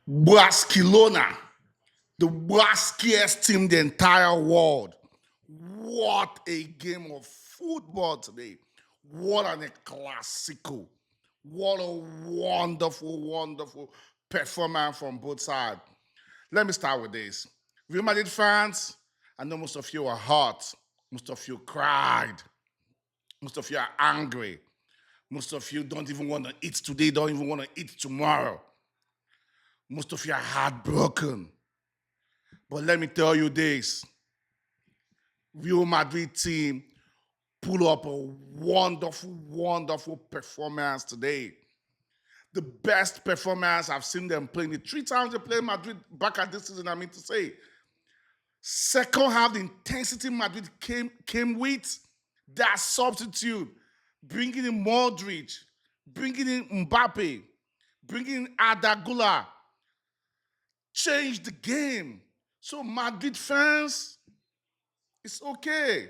Barcelona, the waskiest team in the entire world. What a game of football today. What a Clasico. What a wonderful, wonderful performance from both sides. Let me start with this. Real Madrid fans, I know most of you are hurt. Most of you cried. Most of you are angry. Most of you don't even want to eat today, don't even want to eat tomorrow. Most of you are heartbroken. But let me tell you this. Real Madrid team pull up a wonderful, wonderful performance today. The best performance I've seen them playing. The 3 times they played Madrid back at this season, I mean to say. Second half, the intensity Madrid came with, that substitute, bringing in Modric, bringing in Mbappe, bringing in Adagula, changed the game. So Madrid fans, it's okay.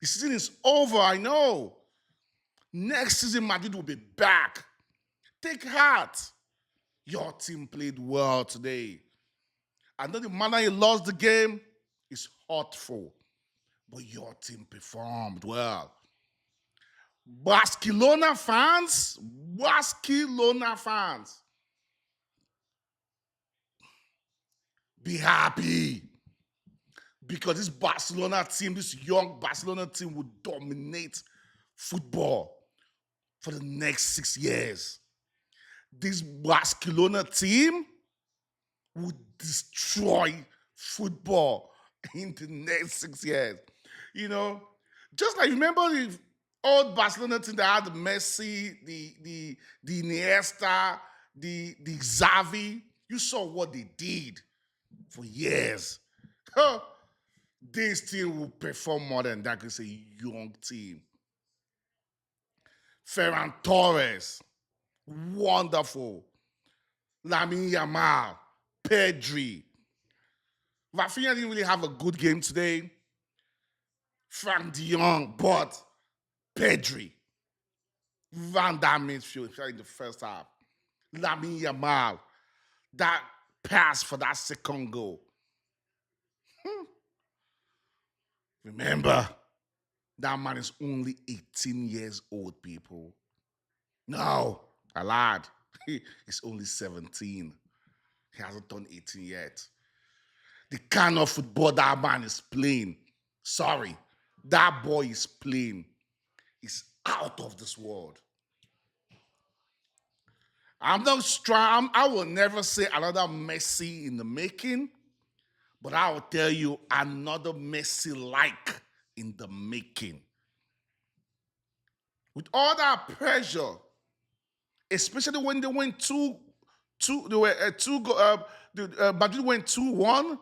The season is over, I know. Next season, Madrid will be back. Take heart. Your team played well today. I know the manner you lost the game is hurtful, but your team performed well. Barcelona fans, be happy. Because this Barcelona team, this young Barcelona team will dominate football for the next 6 years. This Barcelona team will destroy football in the next 6 years. You know, just like remember the old Barcelona team that had the Messi, the Iniesta, the Xavi. You saw what they did for years. This team will perform more than that. It's a young team. Ferran Torres, wonderful. Lamine Yamal, Pedri. Rafinha didn't really have a good game today. Frank de Jong, but Pedri ran that midfield in the first half. Lamine Yamal, that pass for that second goal. Remember, that man is only 18 years old, people. No, I lied. He's only 17. He hasn't turned 18 yet. The kind of football that man is playing, sorry, that boy is playing is out of this world. I'm not strong. I will never say another Messi in the making, but I will tell you another Messi-like in the making. With all that pressure, especially when they went Madrid went 2-1,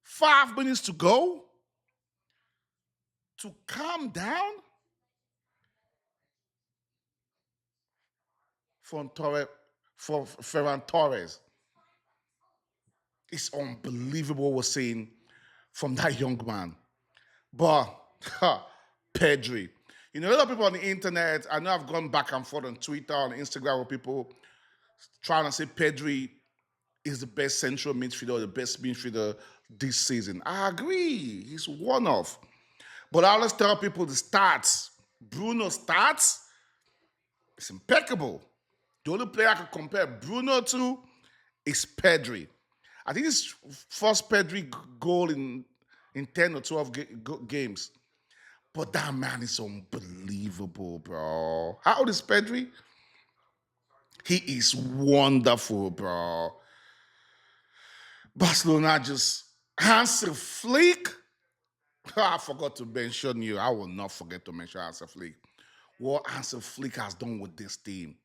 5 minutes to go, to calm down for Ferran Torres. It's unbelievable what we're seeing from that young man. But Pedri. You know, a lot of people on the internet, I know I've gone back and forth on Twitter, on Instagram, with people trying to say Pedri is the best central midfielder, the best midfielder this season. I agree. He's one of. But I always tell people the stats. Bruno's stats, it's impeccable. The only player I can compare Bruno to is Pedri. I think his first Pedri goal in 10 or 12 games. But that man is unbelievable, bro. How old is Pedri? He is wonderful, bro. Barcelona just... Hansi Flick. I forgot to mention you. I will not forget to mention Hansi Flick. What Hansi Flick has done with this team,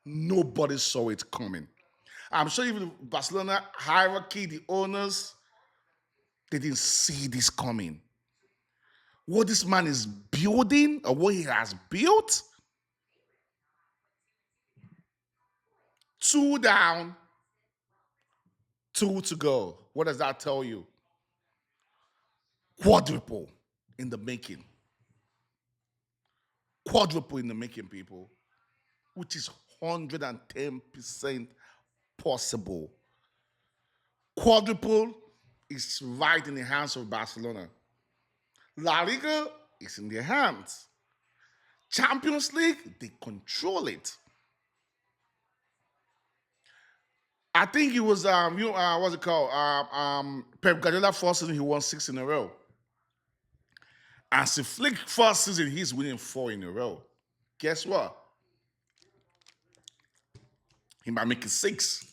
nobody saw it coming. I'm sure even the Barcelona hierarchy, the owners, they didn't see this coming. What this man is building, or what he has built, 2 down, 2 to go. What does that tell you? Quadruple in the making. Quadruple in the making, people, which is 110% possible. Quadruple is right in the hands of Barcelona. La Liga is in their hands. Champions League, they control it. I think it was what's it called? Pep Guardiola first season he won 6 in a row. Hansi Flick first season he's winning 4 in a row. Guess what? He might make it 6.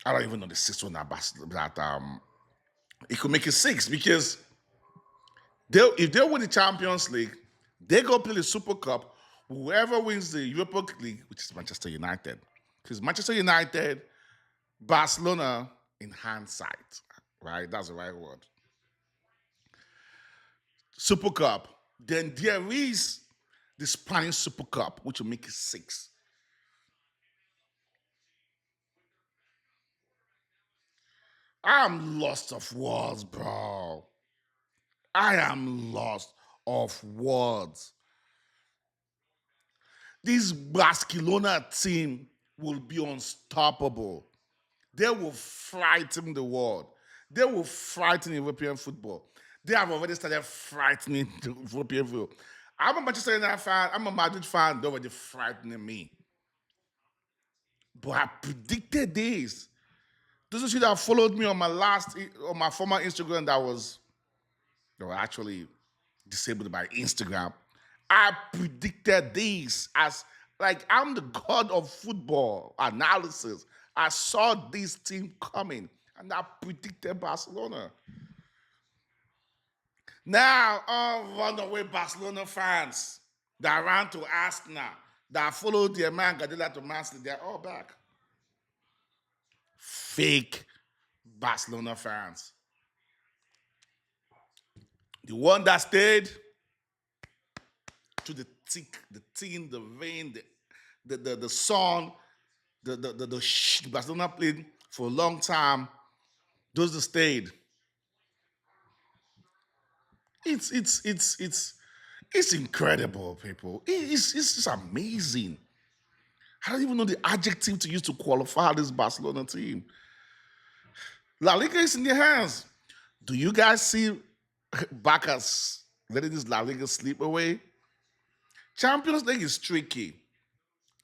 I don't even know the 6th one that he could make it 6 because if they win the Champions League, they go play the Super Cup. Whoever wins the Europa League, which is Manchester United, because Manchester United, Barcelona in hindsight, right? That's the right word. Super Cup. Then there is the Spanish Super Cup, which will make it 6. I'm lost of words, bro. I am lost of words. This Barcelona team will be unstoppable. They will frighten the world. They will frighten European football. They have already started frightening the European football. I'm a Manchester United fan. I'm a Madrid fan. They're already frightening me. But I predicted this. Those of you that followed me on my former Instagram that were actually disabled by Instagram, I predicted this as like I'm the god of football analysis. I saw this team coming and I predicted Barcelona. Now, all runaway Barcelona fans that ran to Arsenal, that followed their man Guardiola to Man City, they're all back. Fake Barcelona fans. The one that stayed to the thick, the thin, the vein, the sun, Barcelona played for a long time. Those that stayed. It's incredible, people. It's just amazing. I don't even know the adjective to use to qualify this Barcelona team. La Liga is in their hands. Do you guys see Barca's letting this La Liga slip away? Champions League is tricky.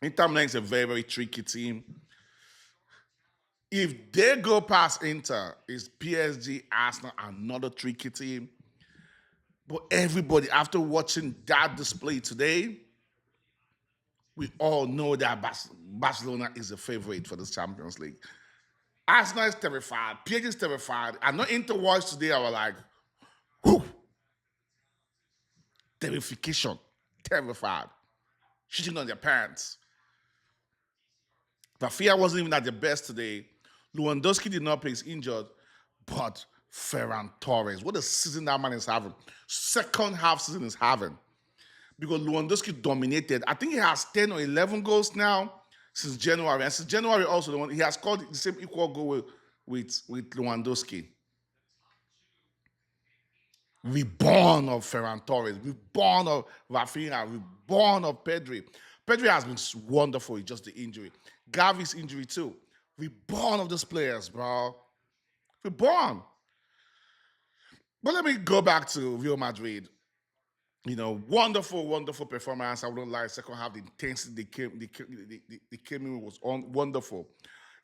Inter Milan is a very, very tricky team. If they go past Inter, is PSG, Arsenal, another tricky team. But everybody, after watching that display today, we all know that Barcelona is the favorite for this Champions League. Arsenal is terrified. PSG is terrified. I know Inter watched today. I was like, whew. Terrification. Terrified. Shooting on their pants. Rafinha wasn't even at the best today. Lewandowski did not play. He's injured. But Ferran Torres, what a season that man is having. Second half season is having. Because Lewandowski dominated. I think he has 10 or 11 goals now since January. And since January also, he has scored the same equal goal with Lewandowski. Reborn of Ferran Torres. Reborn of Rafinha. Reborn of Pedri. Pedri has been wonderful. It's just the injury. Gavi's injury too. Reborn of those players, bro. Reborn. But let me go back to Real Madrid. You know, wonderful, wonderful performance. I wouldn't lie. Second half, the intensity they came in was wonderful.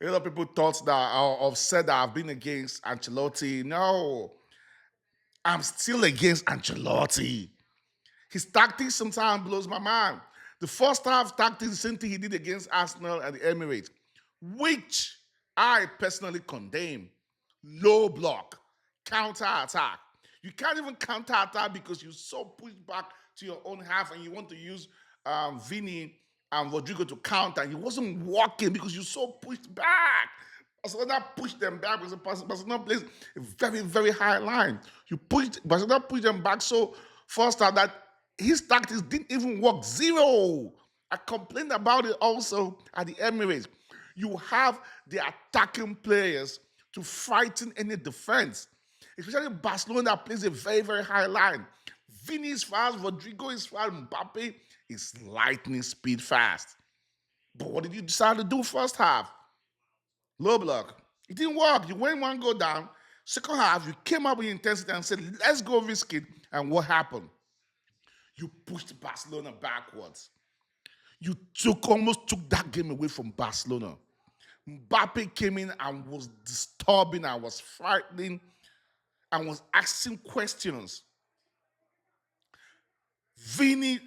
A lot of people thought that or said that I've been against Ancelotti. No, I'm still against Ancelotti. His tactics sometimes blows my mind. The first half tactics, the same thing he did against Arsenal and the Emirates, which I personally condemn. Low block, counter attack. You can't even counter attack because you're so pushed back to your own half and you want to use Vini and Rodrigo to counter. And he wasn't working because you're so pushed back. Barcelona pushed them back because Barcelona plays a very, very high line. Barcelona pushed them back so first half that his tactics didn't even work. Zero. I complained about it also at the Emirates. You have the attacking players to frighten any defense. Especially Barcelona that plays a very, very high line. Vini is fast, Rodrigo is fast, Mbappe is lightning speed fast. But what did you decide to do first half? Low block. It didn't work. You went one go down. Second half, you came up with intensity and said, let's go risk it. And what happened? You pushed Barcelona backwards. You almost took that game away from Barcelona. Mbappe came in and was disturbing and was frightening and was asking questions. Vini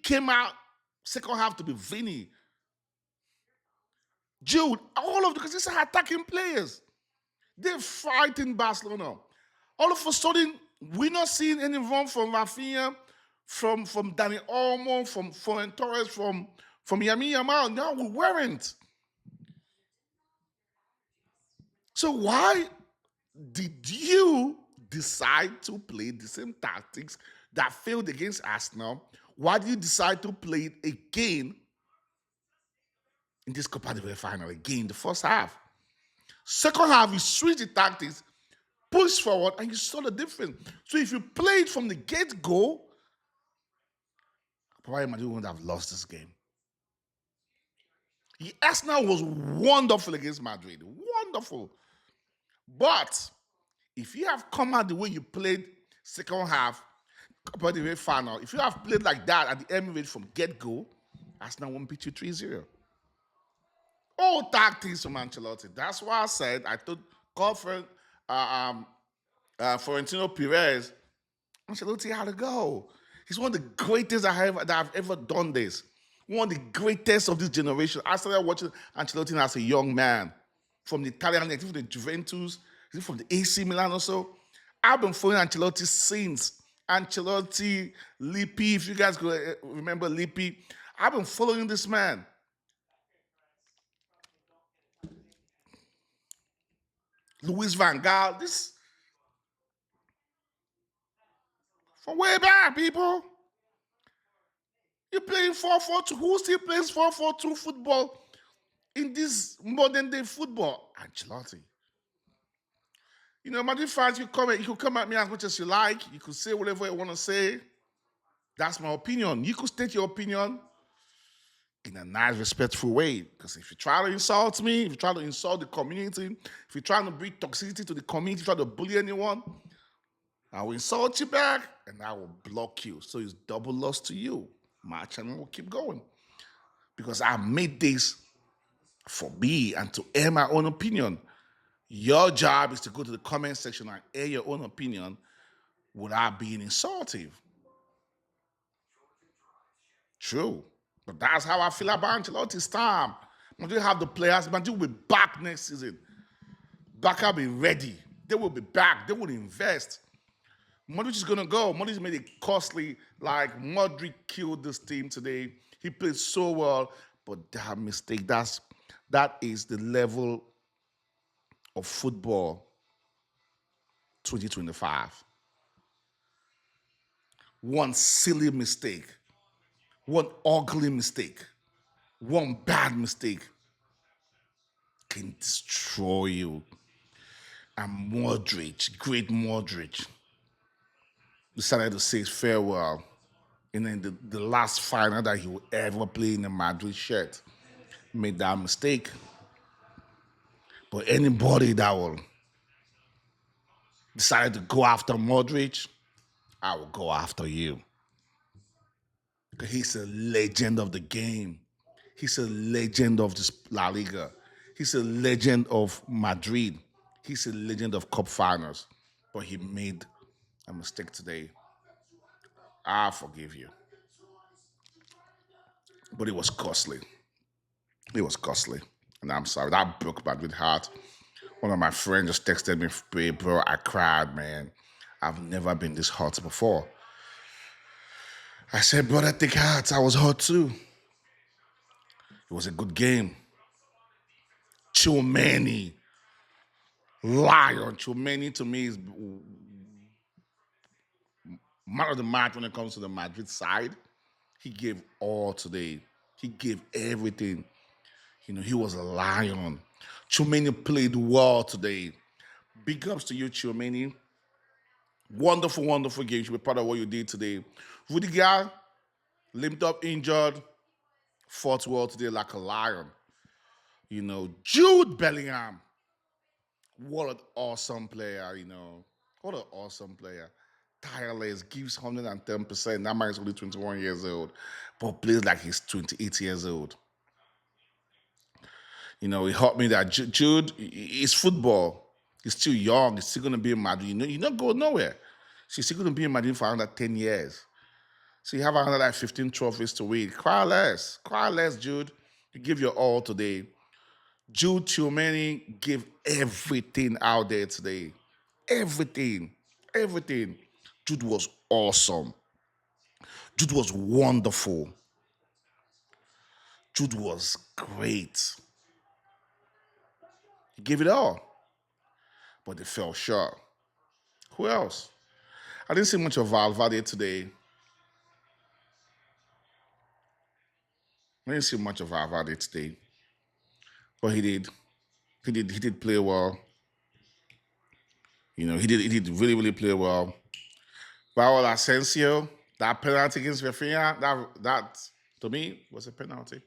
came out second half to be Vini. Jude, all of because these are attacking players. They're fighting Barcelona. All of a sudden, we're not seeing any run from Rafinha, from Dani Olmo, from Ferran Torres, from Lamine Yamal. No, we weren't. So why did you decide to play the same tactics that failed against Arsenal? Why did you decide to play it again in this Copa del Rey final, again, the first half? Second half, you switched the tactics, pushed forward, and you saw the difference. So if you played from the get-go, probably Madrid wouldn't have lost this game. Arsenal was wonderful against Madrid. Wonderful. But if you have come out the way you played second half, Copa del Rey final, if you have played like that at the Emirates from get-go, Arsenal won't beat you 3-0. All tactics from Ancelotti. That's why I said I told Florentino Perez, Ancelotti had to go. He's one of the greatest that I've ever done this. One of the greatest of this generation. I started watching Ancelotti as a young man. From the Italian league, from the Juventus, from the AC Milan also. I've been following Ancelotti since. Ancelotti, Lippi, if you guys could remember Lippi. I've been following this man. Luis Van Gaal, this from way back, people. You're playing 4-4-2. Who still plays 4-4-2 football in this modern day football? Ancelotti. You know, Madrid fans, you could come at me as much as you like. You could say whatever you want to say. That's my opinion. You could state your opinion in a nice, respectful way. Because if you try to insult me, if you try to insult the community, if you're trying to bring toxicity to the community, try to bully anyone, I will insult you back and I will block you. So it's double loss to you. My channel will keep going. Because I made this for me and to air my own opinion. Your job is to go to the comment section and air your own opinion without being insultive. True. But that's how I feel about Ancelotti's time. Madrid have the players. Madrid will be back next season. Barca will be ready. They will be back. They will invest. Modric is going to go. Modric made it costly. Like, Modric killed this team today. He played so well. But that mistake, that is the level of football 2025. One silly mistake. One ugly mistake. One bad mistake can destroy you. And Modric, great Modric, decided to say farewell. And then the last final that he will ever play in a Madrid shirt made that mistake. But anybody that will decide to go after Modric, I will go after you. Because he's a legend of the game. He's a legend of this La Liga. He's a legend of Madrid. He's a legend of cup finals. But he made a mistake today. I forgive you. But it was costly. It was costly. And I'm sorry. That broke Madrid heart. One of my friends just texted me, "Hey, bro, I cried, man. I've never been this hurt before." I said, "Brother, take heart. I was hurt too." It was a good game. Tchouameni, lion. Tchouameni to me is man of the match when it comes to the Madrid side. He gave all today. He gave everything. You know, he was a lion. Tchouameni played well today. Big ups to you, Tchouameni. Wonderful, wonderful game. You should be proud of what you did today. Rudiger, limped up, injured, fought well today like a lion. Jude Bellingham, what an awesome player, What an awesome player. Tireless, gives 110%. That man is only 21 years old, but plays like he's 28 years old. It hurt me that Jude is football. He's still young. He's still going to be in Madrid. You're not going nowhere. So he's still going to be in Madrid for another 10 years. So you have another like 15 trophies to win. Cry less. Cry less, Jude. You give your all today. Jude Tchouameni gave everything out there today. Everything. Everything. Jude was awesome. Jude was wonderful. Jude was great. He gave it all. But they fell short. Who else? I didn't see much of Valverde today. I didn't see much of Valverde today. But he did. He did play well. He did really, really play well. Raul Asensio, that penalty against Rafinha, that to me was a penalty.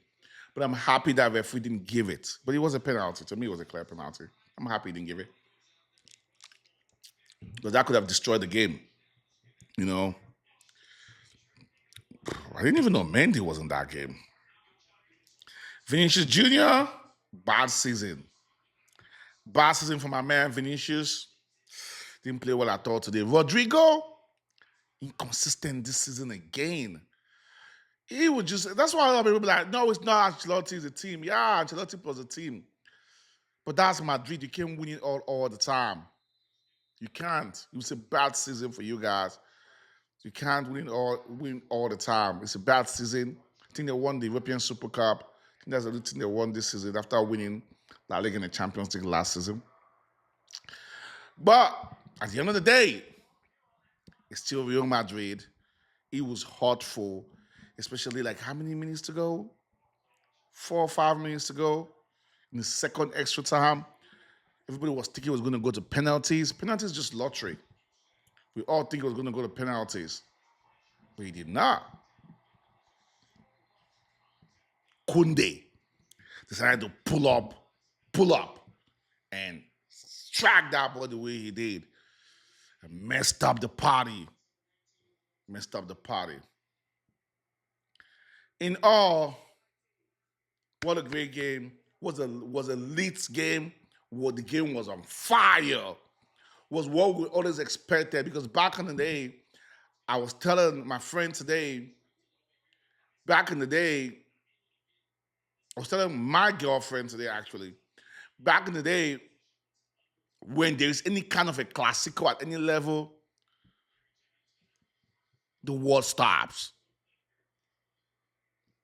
But I'm happy that referee didn't give it. But it was a penalty. To me, it was a clear penalty. I'm happy he didn't give it. Because that could have destroyed the game. I didn't even know Mendy was in that game. Vinicius Jr., bad season. Bad season for my man Vinicius. Didn't play well at all today. Rodrigo, inconsistent this season again. He would that's why a lot of people be like, no, it's not Ancelotti's a team. Yeah, Ancelotti was a team. But that's Madrid. You can't win it all the time. You can't. It was a bad season for you guys. You can't win all the time. It's a bad season. I think they won the European Super Cup. I think that's the only thing they won this season after winning La Liga and the Champions League last season. But at the end of the day, it's still Real Madrid. It was hurtful, especially like how many minutes to go? 4 or 5 minutes to go in the second extra time. Everybody was thinking it was going to go to penalties. Penalties is just lottery. We all think it was going to go to penalties. But he did not. Koundé decided to pull up, and strike that ball the way he did. And messed up the party. In all, what a great game. Was a Leeds game. The game was on fire. Was what we always expected, because back in the day, I was telling my friend today, back in the day, I was telling my girlfriend today actually, back in the day, when there's any kind of a Clasico at any level, the world stops.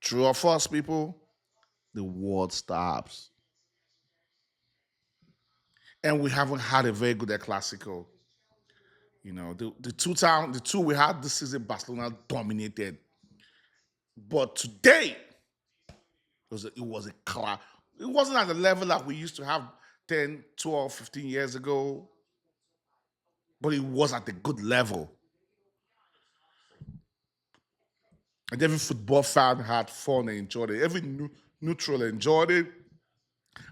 True or false, people? The world stops. And we haven't had a very good Clasico. The two we had this season, Barcelona dominated. But today, it was a class. It wasn't at the level that we used to have 10, 12, 15 years ago, but it was at a good level. And every football fan had fun and enjoyed it. Every neutral enjoyed it.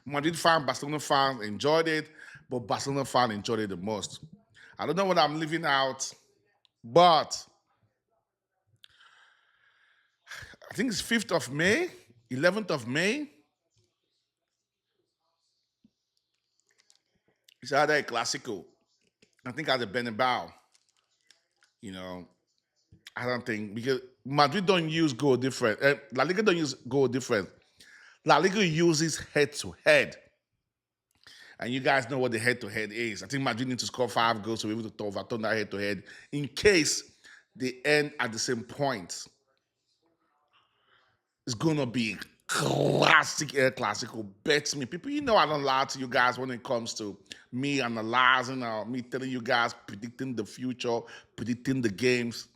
Madrid fan, Barcelona fans enjoyed it, but Barcelona fan enjoyed it the most. I don't know what I'm leaving out, but I think it's 5th of May, 11th of May. It's either a Clasico. I think at the Bernabeu. You know, I don't think, because Madrid don't use goal different. La Liga don't use goal different. La Liga uses head to head. And you guys know what the head to head is. I think Madrid need to score 5 goals to be able to overturn that head to head in case they end at the same point. It's gonna be classic El Clasico. Bet me. People, I don't lie to you guys when it comes to me analyzing or me telling you guys, predicting the future, predicting the games.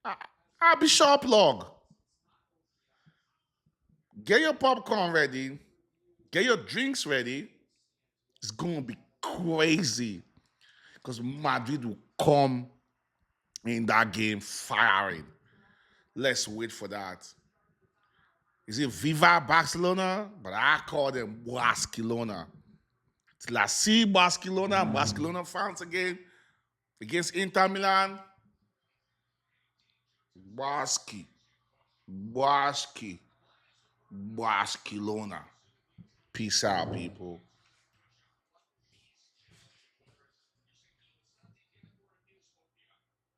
I'll be sharp log. Get your popcorn ready. Get your drinks ready. It's gonna be crazy. Because Madrid will come in that game firing. Let's wait for that. Is it Viva Barcelona? But I call them Barcelona. Till I see Barcelona fans again against Inter Milan. Barski, Barski, Barcelona. Peace out, people.